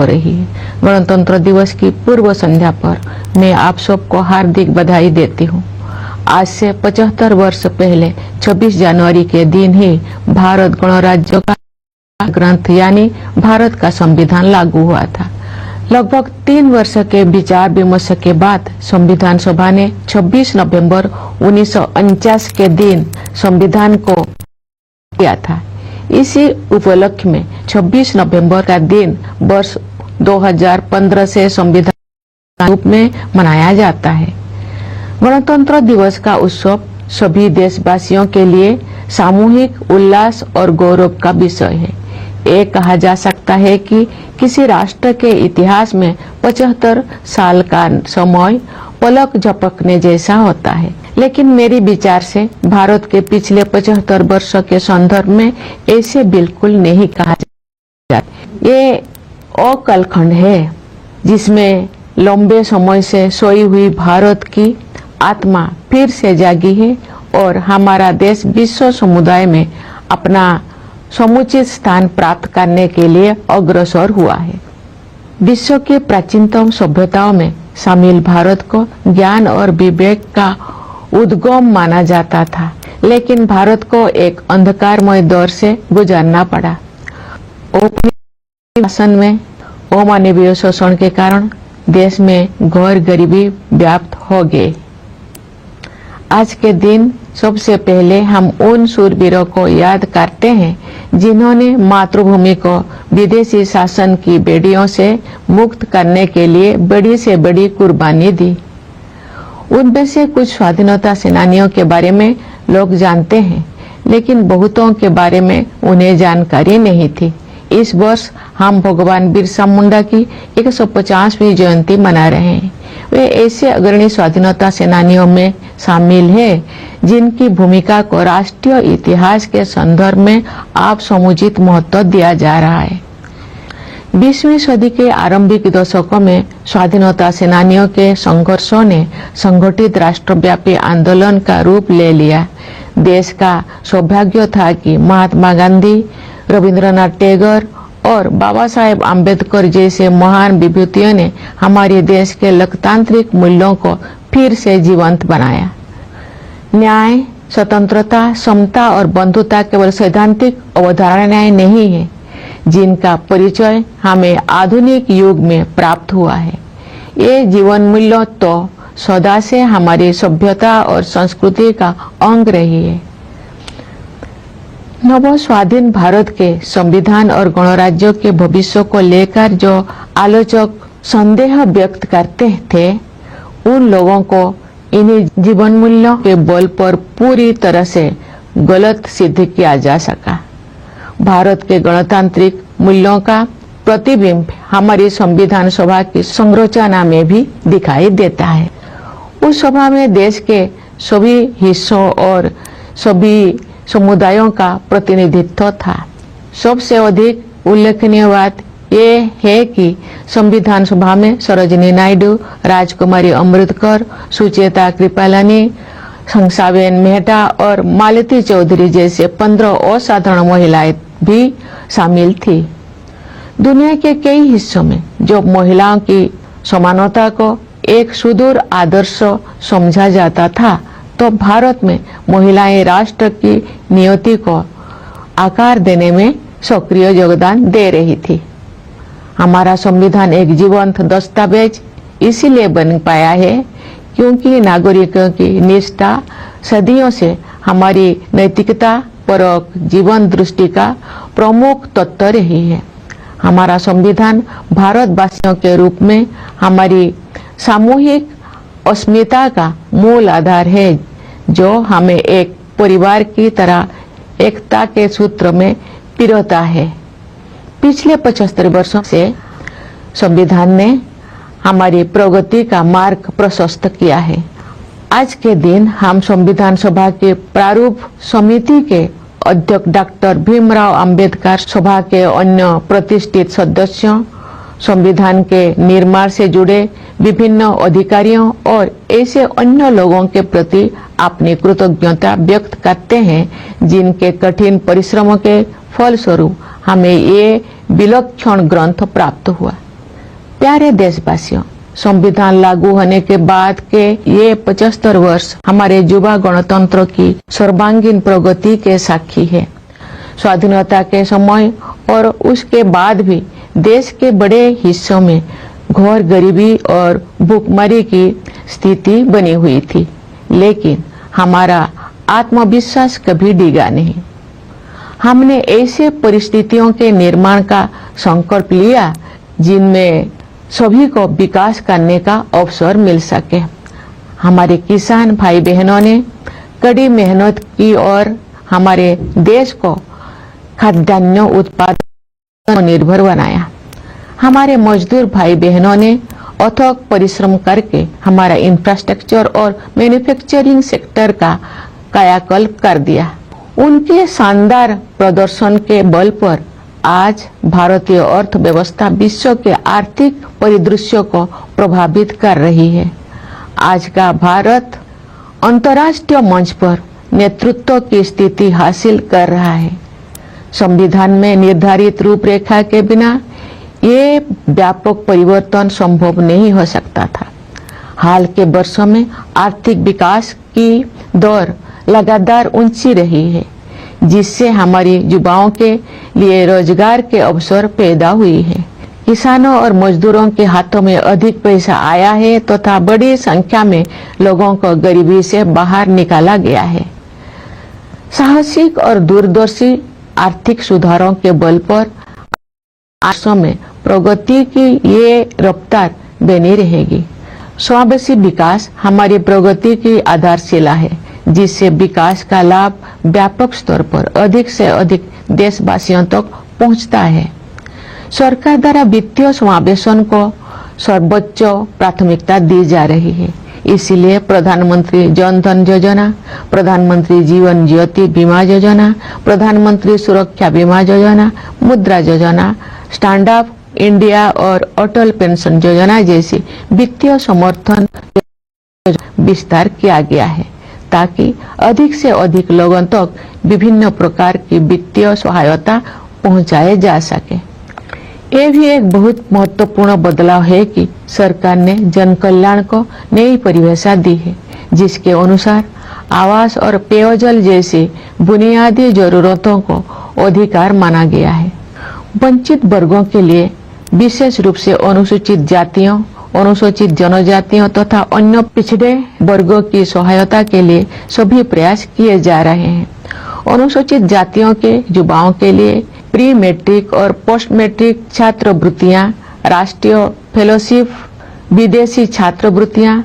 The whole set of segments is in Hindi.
हो रही है। गणतंत्र दिवस की पूर्व संध्या पर मैं आप सबको हार्दिक बधाई देती हूँ। आज से 75 वर्ष पहले 26 जनवरी के दिन ही भारत गणराज्य का ग्रंथ यानी भारत का संविधान लागू हुआ था। लगभग 3 वर्ष के विचार विमर्श के बाद संविधान सभा ने 26 नवंबर 1949 के दिन संविधान को किया था। इसी उपलक्ष्य में 26 नवंबर का दिन वर्ष 2015 से संविधान रूप में मनाया जाता है। गणतंत्र दिवस का उत्सव सभी देशवासियों के लिए सामूहिक उल्लास और गौरव का विषय है। ये कहा जा सकता है कि किसी राष्ट्र के इतिहास में 75 साल का समय पलक झपकने जैसा होता है, लेकिन मेरे विचार से भारत के पिछले 75 वर्ष के संदर्भ में ऐसे बिल्कुल नहीं कहा जाता। ये अकालखंड है जिसमें लंबे समय से सोई हुई भारत की आत्मा फिर से जागी है और हमारा देश विश्व समुदाय में अपना समुचित स्थान प्राप्त करने के लिए अग्रसर हुआ है। विश्व के प्राचीनतम सभ्यताओं में शामिल भारत को ज्ञान और विवेक का उद्गम माना जाता था, लेकिन भारत को एक अंधकारमय दौर से गुजरना पड़ा। शासन में अमानवीय शोषण के कारण देश में घोर गरीबी व्याप्त हो गई। आज के दिन सबसे पहले हम उन शूरवीरों को याद करते हैं जिन्होंने मातृभूमि को विदेशी शासन की बेड़ियों से मुक्त करने के लिए बड़ी से बड़ी कुर्बानी दी। उनमें से कुछ स्वाधीनता सेनानियों के बारे में लोग जानते हैं, लेकिन बहुतों के बारे में उन्हें जानकारी नहीं थी। इस वर्ष हम भगवान बिरसा मुंडा की 150वीं जयंती मना रहे हैं। वे ऐसे अग्रणी स्वाधीनता सेनानियों में शामिल हैं जिनकी भूमिका को राष्ट्रीय इतिहास के संदर्भ में आप समुचित महत्व दिया जा रहा है। 20वीं सदी के आरंभिक दशकों में स्वाधीनता सेनानियों के संघर्षों ने संगठित राष्ट्रव्यापी आंदोलन का रूप ले लिया। देश का सौभाग्य था कि महात्मा गांधी, रविंद्रनाथ टैगोर और बाबा साहेब आम्बेडकर जैसे महान विभूतियों ने हमारे देश के लोकतांत्रिक मूल्यों को फिर से जीवंत बनाया। न्याय, स्वतंत्रता, समता और बंधुता केवल सैद्धांतिक अवधारणाएं नहीं है, जिनका परिचय हमें आधुनिक युग में प्राप्त हुआ है। ये जीवन मूल्य तो सदा से हमारी सभ्यता और संस्कृति का अंग रही है। नव स्वाधीन भारत के संविधान और गणराज्य के भविष्य को लेकर जो आलोचक संदेह व्यक्त करते थे, उन लोगों को इन्हीं जीवन मूल्यों के बल पर पूरी तरह से गलत सिद्ध किया जा सका। भारत के गणतांत्रिक मूल्यों का प्रतिबिंब हमारी संविधान सभा की संरचना में भी दिखाई देता है। उस सभा में देश के सभी हिस्सों और सभी समुदायों का प्रतिनिधित्व था। सबसे अधिक उल्लेखनीय बात ये है कि संविधान सभा में सरोजिनी नायडू, राजकुमारी अमृतकर, सुचेता कृपलानी, हंसाबेन मेहता और मालती चौधरी जैसे 15 असाधारण महिलाएं भी शामिल थी। दुनिया के कई हिस्सों में जो महिलाओं की समानता को एक सुदूर आदर्श समझा जाता था, तो भारत में महिलाएं राष्ट्र की नियति को आकार देने में सक्रिय योगदान दे रही थी। हमारा संविधान एक जीवंत दस्तावेज इसीलिए बन पाया है क्योंकि नागरिकों की निष्ठा सदियों से हमारी नैतिकता परक जीवन दृष्टि का प्रमुख तत्व रही है। हमारा संविधान भारतवासियों के रूप में हमारी सामूहिक अस्मिता का मूल आधार है, जो हमें एक परिवार की तरह एकता के सूत्र में पिरोता है। पिछले 75 वर्षों से संविधान ने हमारी प्रगति का मार्ग प्रशस्त किया है। आज के दिन हम संविधान सभा के प्रारूप समिति के अध्यक्ष डॉक्टर भीमराव अंबेडकर, सभा के अन्य प्रतिष्ठित सदस्यों, संविधान के निर्माण से जुड़े विभिन्न अधिकारियों और ऐसे अन्य लोगों के प्रति अपनी कृतज्ञता व्यक्त करते हैं जिनके कठिन परिश्रमों के फलस्वरूप हमें ये विलक्षण ग्रंथ प्राप्त हुआ। प्यारे देशवासियों, संविधान लागू होने के बाद के ये 75 वर्ष हमारे युवा गणतंत्र की सर्वांगीण प्रगति के साक्षी है। स्वाधीनता के समय और उसके बाद भी देश के बड़े हिस्सों में घोर गरीबी और भूखमरी की स्थिति बनी हुई थी, लेकिन हमारा आत्मविश्वास कभी डिगा नहीं। हमने ऐसे परिस्थितियों के निर्माण का संकल्प लिया जिनमें सभी को विकास करने का अवसर मिल सके। हमारे किसान भाई बहनों ने कड़ी मेहनत की और हमारे देश को खाद्यान्न उत्पादन पर निर्भर बनाया। हमारे मजदूर भाई बहनों ने अथक परिश्रम करके हमारा इंफ्रास्ट्रक्चर और मैन्युफैक्चरिंग सेक्टर का कायाकल्प कर दिया। उनके शानदार प्रदर्शन के बल पर आज भारतीय अर्थव्यवस्था विश्व के आर्थिक परिदृश्य को प्रभावित कर रही है। आज का भारत अंतर्राष्ट्रीय मंच पर नेतृत्व की स्थिति हासिल कर रहा है। संविधान में निर्धारित रूपरेखा के बिना ये व्यापक परिवर्तन संभव नहीं हो सकता था। हाल के वर्षों में आर्थिक विकास की दर लगातार ऊंची रही है, जिससे हमारे युवाओं के लिए रोजगार के अवसर पैदा हुई है। किसानों और मजदूरों के हाथों में अधिक पैसा आया है तथा बड़ी संख्या में लोगों को गरीबी से बाहर निकाला गया है। साहसिक और दूरदर्शी आर्थिक सुधारों के बल पर वर्षों में प्रगति की ये रफ्तार बनी रहेगी। समावेशी विकास हमारी प्रगति की आधारशिला है, जिससे विकास का लाभ व्यापक स्तर पर अधिक से अधिक देशवासियों तक पहुंचता है। सरकार द्वारा वित्तीय समावेशन को सर्वोच्च प्राथमिकता दी जा रही है। इसलिए प्रधानमंत्री जन धन योजना, प्रधानमंत्री जीवन ज्योति बीमा योजना, प्रधानमंत्री सुरक्षा बीमा योजना, मुद्रा योजना, स्टैंड अप इंडिया और अटल पेंशन योजना जैसी वित्तीय समर्थन विस्तार किया गया है, ताकि अधिक से अधिक लोगों तक विभिन्न प्रकार की वित्तीय सहायता पहुंचाए जा सके। ये भी एक बहुत महत्वपूर्ण बदलाव है कि सरकार ने जन कल्याण को नई परिभाषा दी है, जिसके अनुसार आवास और पेयजल जैसी बुनियादी जरूरतों को अधिकार माना गया है। वंचित वर्गों के लिए, विशेष रूप से अनुसूचित जातियों, अनुसूचित जनजातियों तथा अन्य पिछड़े वर्गों की सहायता के लिए सभी प्रयास किए जा रहे हैं। अनुसूचित जातियों के युवाओं के लिए प्री मैट्रिक और पोस्ट मैट्रिक छात्रवृत्तियां, राष्ट्रीय फेलोशिप, विदेशी छात्रवृत्तियां,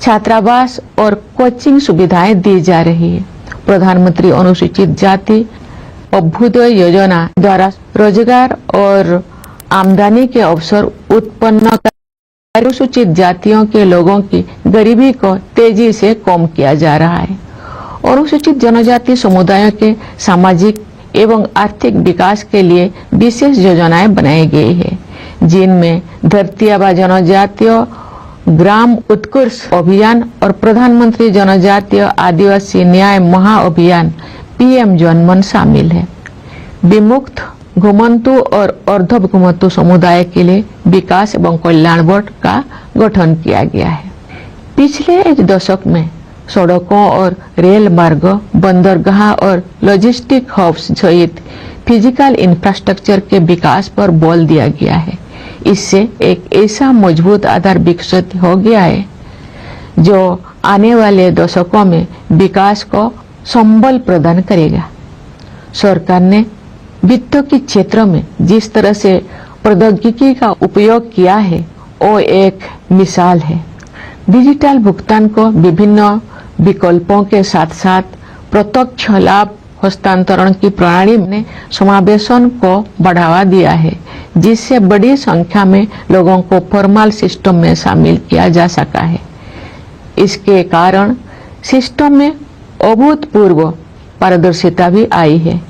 छात्रावास और कोचिंग सुविधाएं दी जा रही है। प्रधानमंत्री अनुसूचित जाति अभ्युदय योजना द्वारा रोजगार और आमदनी के अवसर उत्पन्न कर अनुसूचित जातियों के लोगों की गरीबी को तेजी से कम किया जा रहा है। अनुसूचित जनजाति समुदायों के सामाजिक एवं आर्थिक विकास के लिए विशेष योजनाएं बनाई गई है, जिनमें धरती आबा जनजातीय ग्राम उत्कर्ष अभियान और प्रधानमंत्री जनजातीय आदिवासी न्याय महाअभियान PM जनमन शामिल है। विमुक्त, घुमंतु और अर्ध घुमंतु समुदाय के लिए विकास एवं कल्याण बोर्ड का गठन किया गया है। पिछले एक दशक में सड़कों और रेल मार्ग, बंदरगाह और लॉजिस्टिक हब्स सहित फिजिकल इंफ्रास्ट्रक्चर के विकास पर बल दिया गया है। इससे एक ऐसा मजबूत आधार विकसित हो गया है जो आने वाले दशकों में विकास को संबल प्रदान करेगा। सरकार ने वित्त के क्षेत्र में जिस तरह से प्रौद्योगिकी का उपयोग किया है, वो एक मिसाल है। डिजिटल भुगतान को विभिन्न विकल्पों के साथ साथ प्रत्यक्ष लाभ हस्तांतरण की प्रणाली ने समावेशन को बढ़ावा दिया है, जिससे बड़ी संख्या में लोगों को फॉर्मल सिस्टम में शामिल किया जा सका है। इसके कारण सिस्टम में अभूतपूर्व पारदर्शिता भी आई है।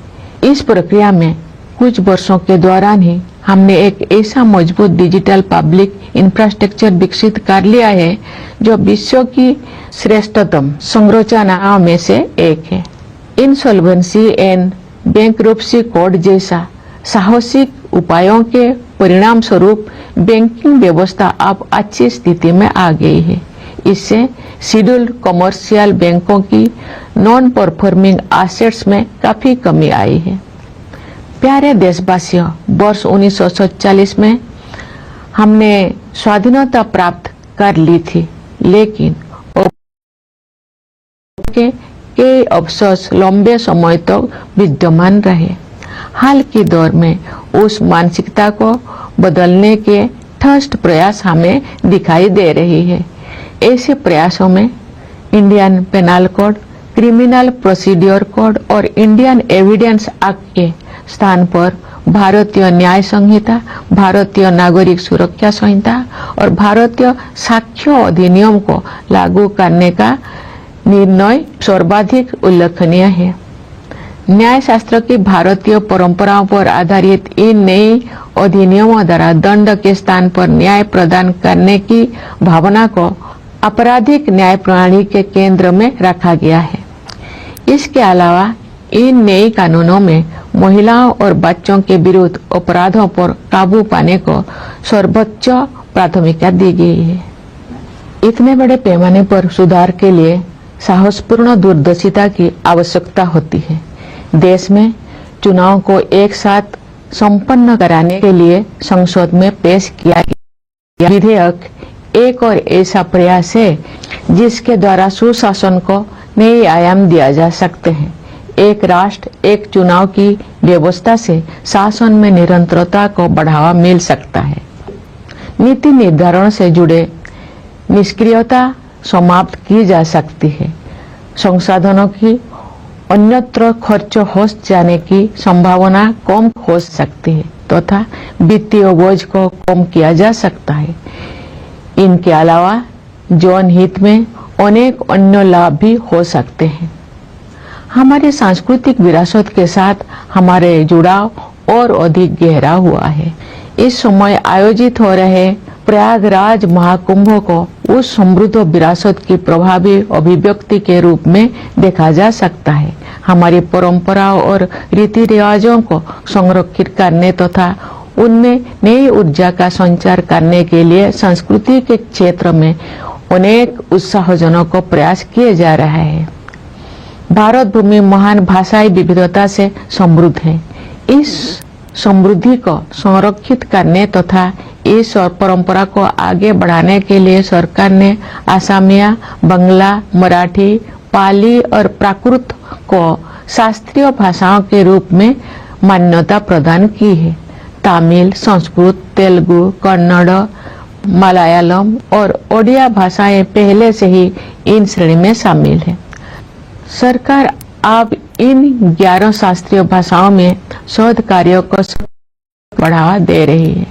इस प्रक्रिया में कुछ वर्षों के दौरान ही हमने एक ऐसा मजबूत डिजिटल पब्लिक इंफ्रास्ट्रक्चर विकसित कर लिया है जो विश्व की श्रेष्ठतम संरचनाओं में से एक है। इंसॉल्वेंसी एंड बैंक्रप्सी कोड जैसा साहसिक उपायों के परिणाम स्वरूप बैंकिंग व्यवस्था अब अच्छी स्थिति में आ गई है। इससे शेड्यूल्ड कमर्शियल बैंकों की नॉन परफॉर्मिंग एसेट्स में काफी कमी आई है। प्यारे देशवासियों, वर्ष 1947 में हमने स्वाधीनता प्राप्त कर ली थी, लेकिन कई अफसोस लंबे समय तक तो विद्यमान रहे। हाल के दौर में उस मानसिकता को बदलने के ठोस प्रयास हमें दिखाई दे रही है। ऐसे प्रयासों में Indian Penal Code, criminal procedure code और इंडियन एविडेंस एक्ट के स्थान पर भारतीय न्याय संहिता, भारतीय नागरिक सुरक्षा संहिता और भारतीय साक्ष्य अधिनियम को लागू करने का निर्णय सर्वाधिक उल्लेखनीय है। न्याय शास्त्र की भारतीय परंपराओं पर आधारित इन नई अधिनियमों द्वारा दंड के स्थान पर न्याय प्रदान करने की भावना को आपराधिक न्याय प्रणाली के केंद्र में रखा गया है। इसके अलावा इन नए कानूनों में महिलाओं और बच्चों के विरुद्ध अपराधों पर काबू पाने को सर्वोच्च प्राथमिकता दी गई है। इतने बड़े पैमाने पर सुधार के लिए साहसपूर्ण दूरदर्शिता की आवश्यकता होती है। देश में चुनाव को एक साथ संपन्न कराने के लिए संसद में पेश किया गया विधेयक एक और ऐसा प्रयास है जिसके द्वारा सुशासन को नए आयाम दिया जा सकते हैं। एक राष्ट्र एक चुनाव की व्यवस्था से शासन में निरंतरता को बढ़ावा मिल सकता है। नीति निर्धारण से जुड़े निष्क्रियता समाप्त की जा सकती है। संसाधनों की अन्यत्र खर्च हो जाने की संभावना कम हो सकती है तथा वित्तीय बोझ को कम किया जा सकता है। इनके अलावा जन हित में अनेक अन्य लाभ भी हो सकते हैं। हमारे सांस्कृतिक विरासत के साथ हमारे जुड़ाव और अधिक गहरा हुआ है। इस समय आयोजित हो रहे प्रयागराज महाकुंभ को उस समृद्ध विरासत की प्रभावी अभिव्यक्ति के रूप में देखा जा सकता है। हमारी परंपराओं और रीति रिवाजों को संरक्षित करने तथा उनमें नई ऊर्जा का संचार करने के लिए संस्कृति के क्षेत्र में अनेक उत्साहजनक प्रयास किए जा रहे हैं। भारत भूमि महान भाषाई विविधता से समृद्ध है। इस समृद्धि को संरक्षित करने तथा इस और परंपरा को आगे बढ़ाने के लिए सरकार ने असमिया, बंगला, मराठी, पाली और प्राकृत को शास्त्रीय भाषाओं के रूप में मान्यता प्रदान की है। तमिल, संस्कृत, तेलुगु, कन्नड़, मलयालम और ओडिया भाषाएं पहले से ही इन श्रेणी में शामिल है। सरकार अब इन 11 शास्त्रीय भाषाओं में शोध कार्यों को बढ़ावा दे रही है।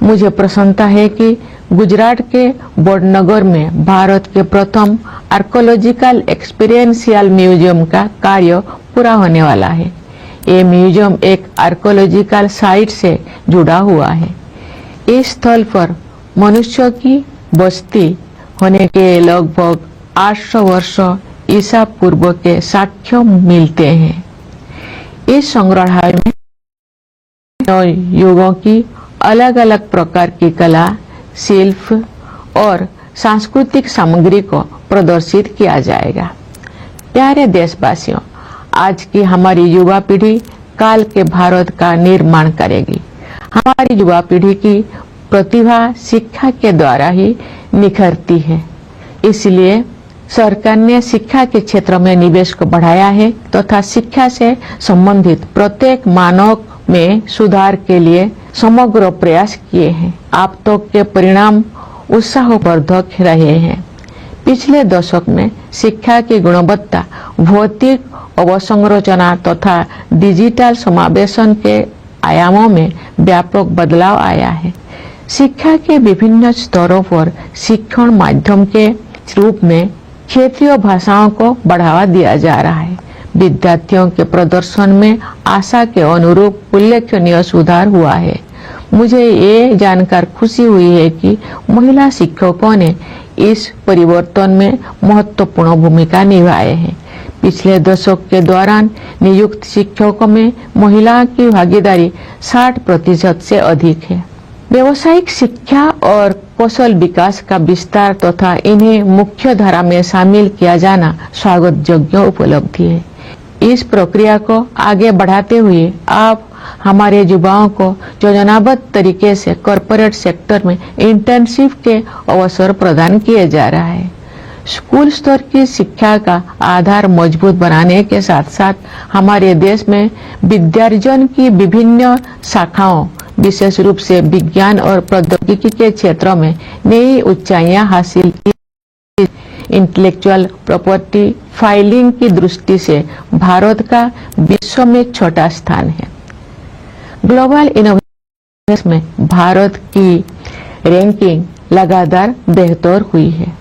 मुझे प्रसन्नता है कि गुजरात के वडनगर में भारत के प्रथम आर्कोलॉजिकल एक्सपीरियंशियल म्यूजियम का कार्य पूरा होने वाला है। ये म्यूजियम एक आर्कोलॉजिकल साइट से जुड़ा हुआ है। इस स्थल पर मनुष्य की बस्ती होने के लगभग 800 वर्ष ईसा पूर्व के साक्ष्य मिलते हैं। इस संग्रहालय में युगों की अलग अलग प्रकार की कला, शिल्प और सांस्कृतिक सामग्री को प्रदर्शित किया जाएगा। प्यारे देशवासियों, आज की हमारी युवा पीढ़ी काल के भारत का निर्माण करेगी। हमारी युवा पीढ़ी की प्रतिभा शिक्षा के द्वारा ही निखरती है। इसलिए सरकार ने शिक्षा के क्षेत्र में निवेश को बढ़ाया है तथा शिक्षा से संबंधित प्रत्येक मानव में सुधार के लिए समग्र प्रयास किए हैं। अब तक के परिणाम उत्साहवर्धक रहे हैं। पिछले दशक में शिक्षा की गुणवत्ता, भौतिक अवसंरचना तथा डिजिटल समावेशन के आयामों में व्यापक बदलाव आया है। शिक्षा के विभिन्न स्तरों पर शिक्षण माध्यम के रूप में क्षेत्रीय भाषाओं को बढ़ावा दिया जा रहा है। विद्यार्थियों के प्रदर्शन में आशा के अनुरूप उल्लेखनीय सुधार हुआ है। मुझे ये जानकर खुशी हुई है कि महिला शिक्षकों ने इस परिवर्तन में महत्वपूर्ण भूमिका निभाए हैं। पिछले दशक के दौरान नियुक्त शिक्षकों में महिलाओं की भागीदारी 60% से अधिक है। व्यावसायिक शिक्षा और कौशल विकास का विस्तार तथा इन्हें मुख्य धारा में शामिल किया जाना स्वागत योग्य उपलब्धि है। इस प्रक्रिया को आगे बढ़ाते हुए आप हमारे युवाओं को योजनाबद्ध तरीके से कॉरपोरेट सेक्टर में इंटर्नशिप के अवसर प्रदान किए जा रहा है। स्कूल स्तर की शिक्षा का आधार मजबूत बनाने के साथ साथ हमारे देश में विद्यार्जन की विभिन्न शाखाओं विशेष रूप से विज्ञान और प्रौद्योगिकी के क्षेत्रों में नई ऊंचाइयां हासिल की। इंटेलेक्चुअल प्रॉपर्टी फाइलिंग की दृष्टि से भारत का विश्व में छोटा स्थान है। ग्लोबल इनोवेशन में भारत की रैंकिंग लगातार बेहतर हुई है।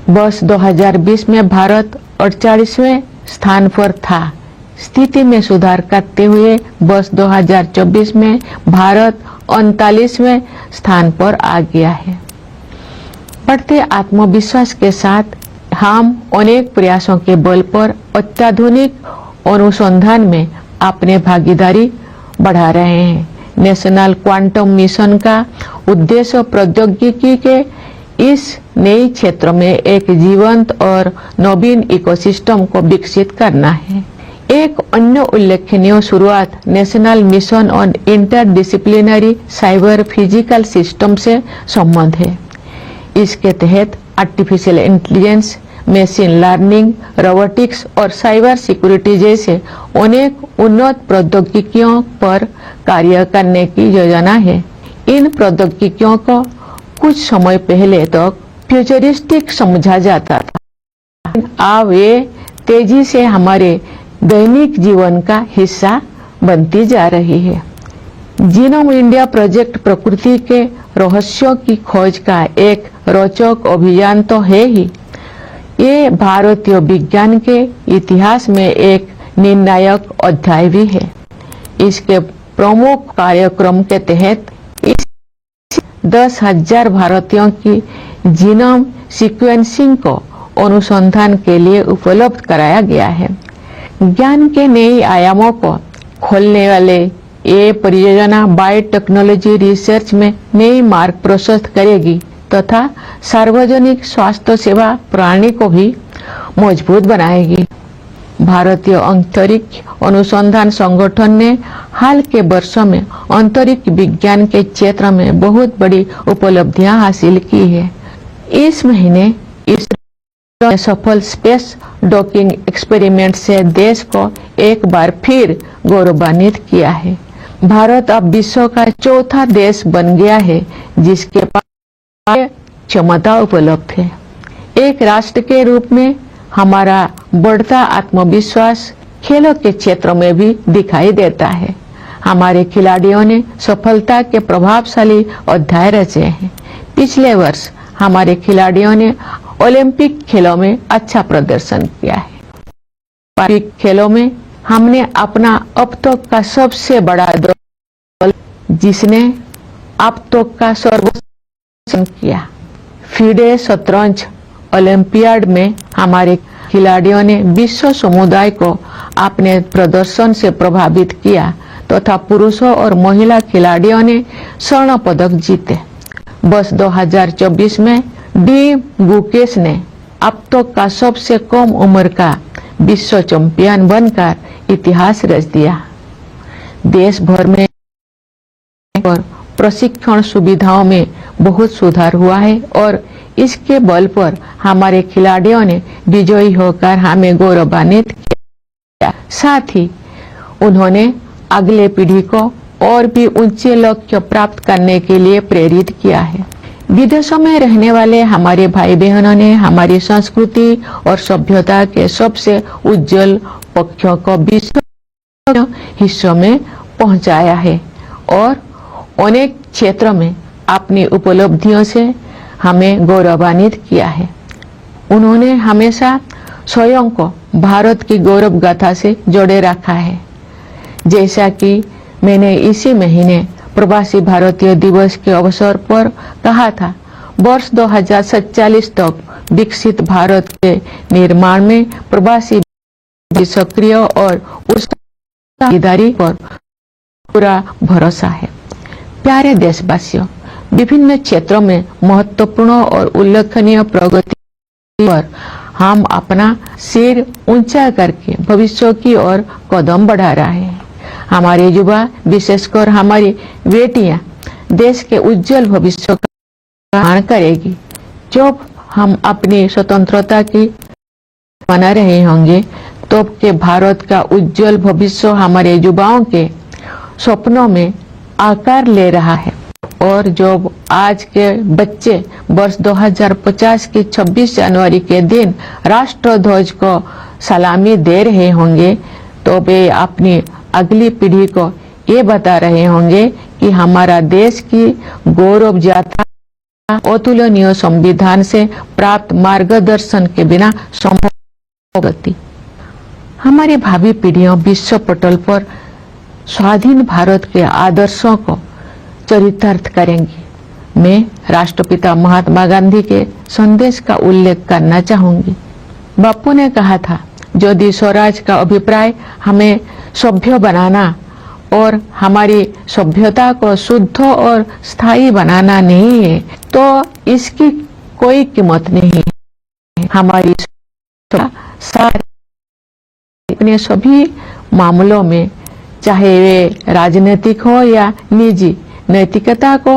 वर्ष 2020 में भारत 48वें स्थान पर था। स्थिति में सुधार करते हुए वर्ष 2024 में भारत 39वें स्थान पर आ गया है। बढ़ते आत्मविश्वास के साथ हम अनेक प्रयासों के बल पर अत्याधुनिक अनुसंधान में अपने भागीदारी बढ़ा रहे हैं। नेशनल क्वांटम मिशन का उद्देश्य प्रौद्योगिकी के इस नए क्षेत्र में एक जीवंत और नवीन इकोसिस्टम को विकसित करना है। एक अन्य उल्लेखनीय शुरुआत national mission on interdisciplinary cyber physical system से संबंध है। इसके तहत artificial intelligence, machine learning, robotics और साइबर सिक्योरिटी जैसे अनेक उन्नत प्रौद्योगिकियों पर कार्य करने की योजना है। इन प्रौद्योगिकियों को कुछ समय पहले तक फ्यूचरिस्टिक समझा जाता था। अब ये तेजी से हमारे दैनिक जीवन का हिस्सा बनती जा रही है। जीनोम इंडिया प्रोजेक्ट प्रकृति के रहस्यों की खोज का एक रोचक अभियान तो है ही, ये भारतीय विज्ञान के इतिहास में एक निर्णायक अध्याय भी है। इसके प्रमुख कार्यक्रम के तहत 10,000 भारतीयों की जीनोम सीक्वेंसिंग को अनुसंधान के लिए उपलब्ध कराया गया है। ज्ञान के नए आयामों को खोलने वाले ये परियोजना बायोटेक्नोलॉजी रिसर्च में नई मार्ग प्रशस्त करेगी तथा सार्वजनिक स्वास्थ्य सेवा प्रणाली को भी मजबूत बनाएगी। भारतीय अंतरिक्ष अनुसंधान संगठन ने हाल के वर्षों में अंतरिक्ष विज्ञान के क्षेत्र में बहुत बड़ी उपलब्धियां हासिल की है। इस महीने इस सफल स्पेस डॉकिंग एक्सपेरिमेंट से देश को एक बार फिर गौरवान्वित किया है। भारत अब विश्व का चौथा देश बन गया है जिसके पास क्षमता उपलब्ध है। एक राष्ट्र के रूप में हमारा बढ़ता आत्मविश्वास खेलों के क्षेत्र में भी दिखाई देता है। हमारे खिलाड़ियों ने सफलता के प्रभावशाली अध्याय रचे हैं। पिछले वर्ष हमारे खिलाड़ियों ने ओलंपिक खेलों में अच्छा प्रदर्शन किया है। ओलंपिक खेलों में हमने अपना अब तक का सबसे बड़ा दल जिसने अब तक का सर्वोच्च किया। फीडे शतरंज ओलंपियाड में हमारे खिलाड़ियों ने विश्व समुदाय को अपने प्रदर्शन से प्रभावित किया तथा पुरुषों और महिला खिलाड़ियों ने स्वर्ण पदक जीते। वर्ष 2024 में डी गुकेश ने अब तक का सबसे कम उम्र का विश्व चैंपियन बनकर इतिहास रच दिया। देश भर में और प्रशिक्षण सुविधाओं में बहुत सुधार हुआ है और इसके बल पर हमारे खिलाड़ियों ने विजयी होकर हमें गौरवान्वित किया। साथ ही उन्होंने अगले पीढ़ी को और भी ऊंचे लक्ष्य प्राप्त करने के लिए प्रेरित किया है। विदेशों में रहने वाले हमारे भाई बहनों ने हमारी संस्कृति और सभ्यता के सबसे उज्जवल पक्षों को विश्व हिस्सों में पहुंचाया है और अनेक क्षेत्रों में अपनी उपलब्धियों से हमें गौरवान्वित किया है। उन्होंने हमेशा स्वयं को भारत की गौरव गाथा से जोड़े रखा है। जैसा कि मैंने इसी महीने प्रवासी भारतीय दिवस के अवसर पर कहा था, वर्ष 2047 तक विकसित भारत के निर्माण में प्रवासी भी सक्रिय और उस भागीदारी पर पूरा भरोसा है। प्यारे देशवासियों, विभिन्न क्षेत्रों में महत्वपूर्ण और उल्लेखनीय प्रगति पर हम अपना सिर ऊंचा करके भविष्य की ओर कदम बढ़ा रहे हैं। हमारे युवा, विशेषकर हमारी बेटियां, देश के उज्जवल भविष्य का निर्माण करेगी। जब हम अपनी स्वतंत्रता की मना रहे होंगे, तब के भारत का उज्जवल भविष्य हमारे युवाओं के सपनों में आकार ले रहा है। और जब आज के बच्चे वर्ष 2050 की 26 जनवरी के दिन राष्ट्र ध्वज को सलामी दे रहे होंगे, तो वे अपनी अगली पीढ़ी को ये बता रहे होंगे कि हमारा देश की गौरव यात्रा अतुलनीय संविधान से प्राप्त मार्गदर्शन के बिना संभव होती। हमारी भावी पीढ़ियां विश्व पटल पर स्वाधीन भारत के आदर्शों को चरितार्थ करेंगी। मैं राष्ट्रपिता महात्मा गांधी के संदेश का उल्लेख करना चाहूंगी। बापू ने कहा था, यदि स्वराज का अभिप्राय हमें सभ्य बनाना और हमारी सभ्यता को शुद्ध और स्थायी बनाना नहीं है, तो इसकी कोई कीमत नहीं है। हमारी अपने सभी मामलों में, चाहे वे राजनीतिक हो या निजी, नैतिकता को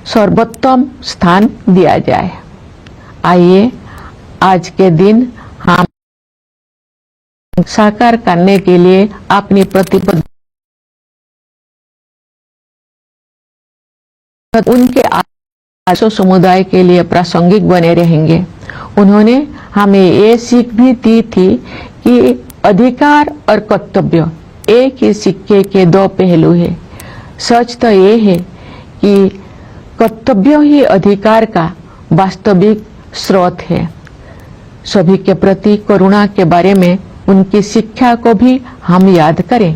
सर्वोत्तम स्थान दिया जाए। आइए आज के दिन हम साकार करने के लिए अपनी प्रतिबद्धता उनके आदर्शों समुदाय के लिए प्रासंगिक बने रहेंगे। उन्होंने हमें ये सीख भी दी थी कि अधिकार और कर्तव्य एक ही सिक्के के दो पहलू है। सच तो ये है कि कर्तव्य ही अधिकार का वास्तविक स्रोत है। सभी के प्रति करुणा के बारे में उनकी शिक्षा को भी हम याद करें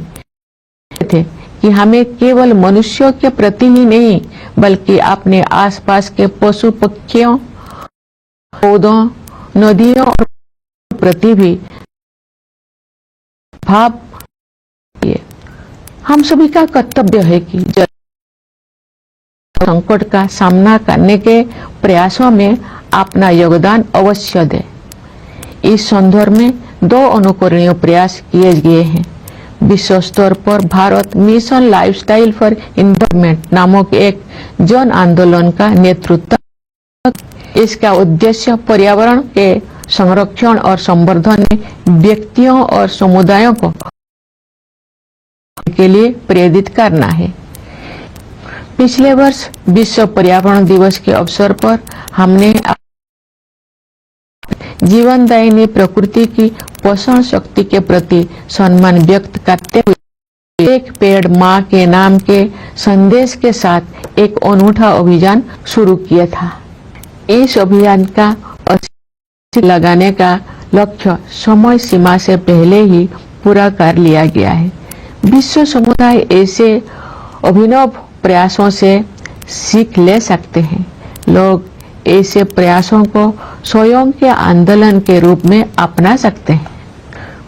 थे कि हमें केवल मनुष्यों के प्रति ही नहीं, बल्कि अपने आसपास के पशु पक्षियों, पौधों, नदियों और प्रति भी भाव। हम सभी का कर्तव्य है कि संकट का सामना करने के प्रयासों में अपना योगदान अवश्य दें। इस संदर्भ में 2 अनुकरणीय प्रयास किए गए हैं। विश्व स्तर पर Bharat mission lifestyle for environment नामक एक जन आंदोलन का नेतृत्व। इसका उद्देश्य पर्यावरण के संरक्षण और संवर्धन में व्यक्तियों और समुदायों को के लिए प्रेरित करना है। पिछले वर्ष विश्व पर्यावरण दिवस के अवसर पर हमने जीवनदायिनी प्रकृति की पोषण शक्ति के प्रति सम्मान व्यक्त करते हुए एक पेड़ माँ के नाम के संदेश के साथ एक अनूठा अभियान शुरू किया था। इस अभियान का लगाने का लक्ष्य समय सीमा से पहले ही पूरा कर लिया गया है। विश्व समुदाय ऐसे अभिनव प्रयासों से सीख ले सकते हैं। लोग ऐसे प्रयासों को स्वयं के आंदोलन के रूप में अपना सकते हैं।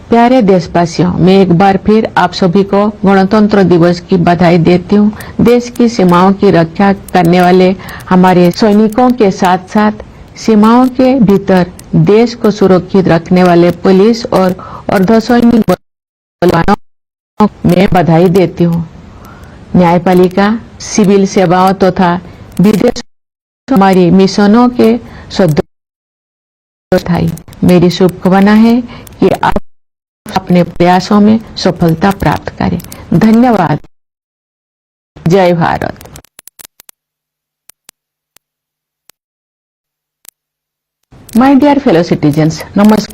प्यारे देशवासियों, मैं एक बार फिर आप सभी को गणतंत्र दिवस की बधाई देती हूँ। देश की सीमाओं की रक्षा करने वाले हमारे सैनिकों के साथ साथ सीमाओं के भीतर देश को सुरक्षित रखने वाले पुलिस और अर्धसैनिक बलों में बधाई देती हूँ। न्यायपालिका, सिविल सेवाओं तथा विदेश हमारी मिशनों के सदस्य। मेरी शुभकामना है कि आप अपने प्रयासों में सफलता प्राप्त करें। धन्यवाद। जय Bharat. My dear fellow citizens, नमस्कार।